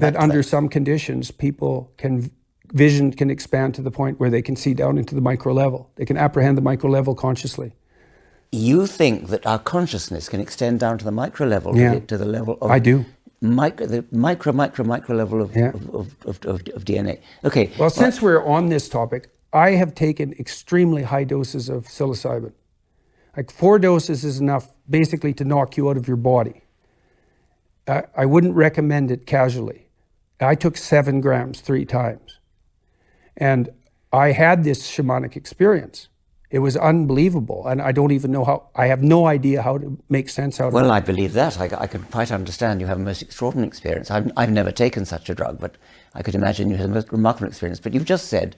that under some conditions, vision can expand to the point where they can see down into the micro level. They can apprehend the micro level consciously. You think that our consciousness can extend down to the micro level, to the level of... I do. The micro level of DNA. Okay. Well, since we're on this topic, I have taken extremely high doses of psilocybin. Like 4 doses is enough basically to knock you out of your body. I wouldn't recommend it casually. I took 7 grams 3 times. And I had this shamanic experience. It was unbelievable. And I don't even know I have no idea how to make sense out of it. Well, I believe that. I can quite understand you have a most extraordinary experience. I've never taken such a drug, but I could imagine you had a most remarkable experience. But you've just said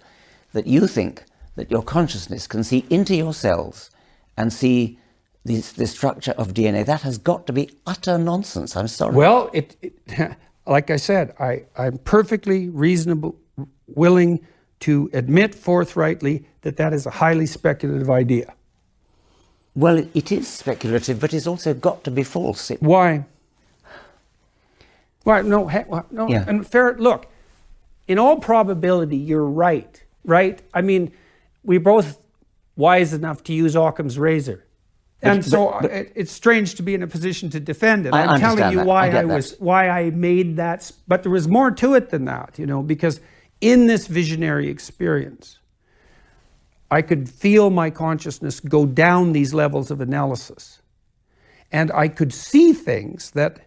that you think that your consciousness can see into your cells and see the structure of DNA. That has got to be utter nonsense. I'm sorry. Well, like I said, I'm perfectly reasonable, willing to admit forthrightly that is a highly speculative idea. Well, it is speculative, but it's also got to be false. Why? Why? No. Yeah. And look, in all probability, you're right. Right? I mean, we're both wise enough to use Occam's razor. And it's strange to be in a position to defend it. I'm telling you why I made that. But there was more to it than that, because in this visionary experience, I could feel my consciousness go down these levels of analysis. And I could see things that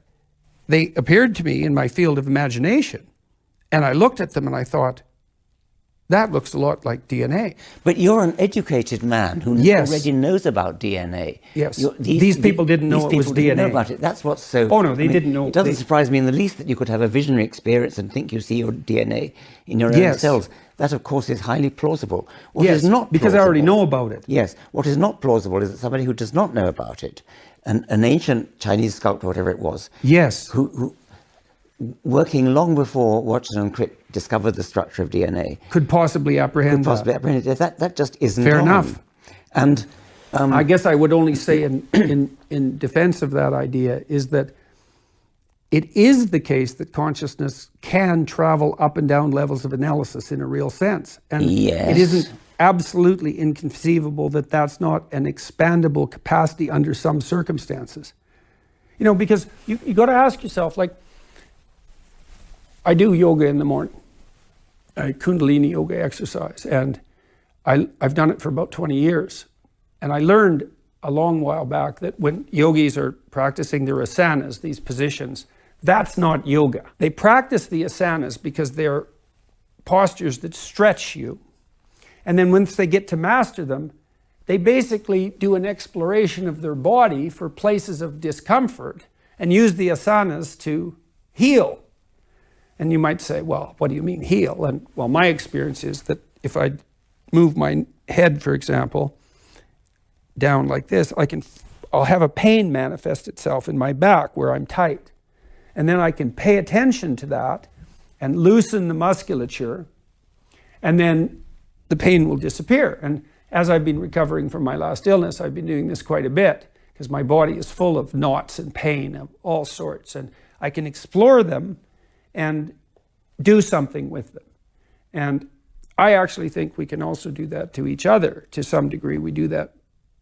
they appeared to me in my field of imagination. And I looked at them and I thought, that looks a lot like DNA. But you're an educated man who already knows about DNA. Yes. These people didn't know it was DNA. Didn't know about it. That's what's so... Oh, no, they didn't know. It doesn't surprise me in the least that you could have a visionary experience and think you see your DNA in your own cells. That, of course, is highly plausible. What is not because I already know about it. Yes. What is not plausible is that somebody who does not know about it, an ancient Chinese sculptor, whatever it was, who working long before Watson and Crick discovered the structure of DNA, could possibly apprehend that. That just isn't fair enough. And I guess I would only say in defense of that idea is that it is the case that consciousness can travel up and down levels of analysis in a real sense. And it isn't absolutely inconceivable that that's not an expandable capacity under some circumstances. Because you got to ask yourself, like, I do yoga in the morning, Kundalini yoga exercise, and I've done it for about 20 years. And I learned a long while back that when yogis are practicing their asanas, these positions, that's not yoga. They practice the asanas because they're postures that stretch you. And then once they get to master them, they basically do an exploration of their body for places of discomfort and use the asanas to heal. And you might say, well, what do you mean heal? And well, my experience is that if I move my head, for example, down like this, I'll have a pain manifest itself in my back where I'm tight. And then I can pay attention to that and loosen the musculature, and then the pain will disappear. And as I've been recovering from my last illness, I've been doing this quite a bit because my body is full of knots and pain of all sorts. And I can explore them and do something with them. And I actually think we can also do that to each other to some degree. We do that.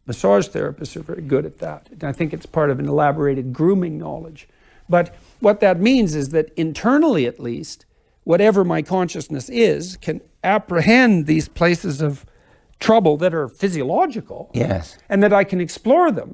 Massage therapists are very good at that. And I think it's part of an elaborated grooming knowledge. But what that means is that internally, at least, whatever my consciousness is can apprehend these places of trouble that are physiological. Yes. And that I can explore them.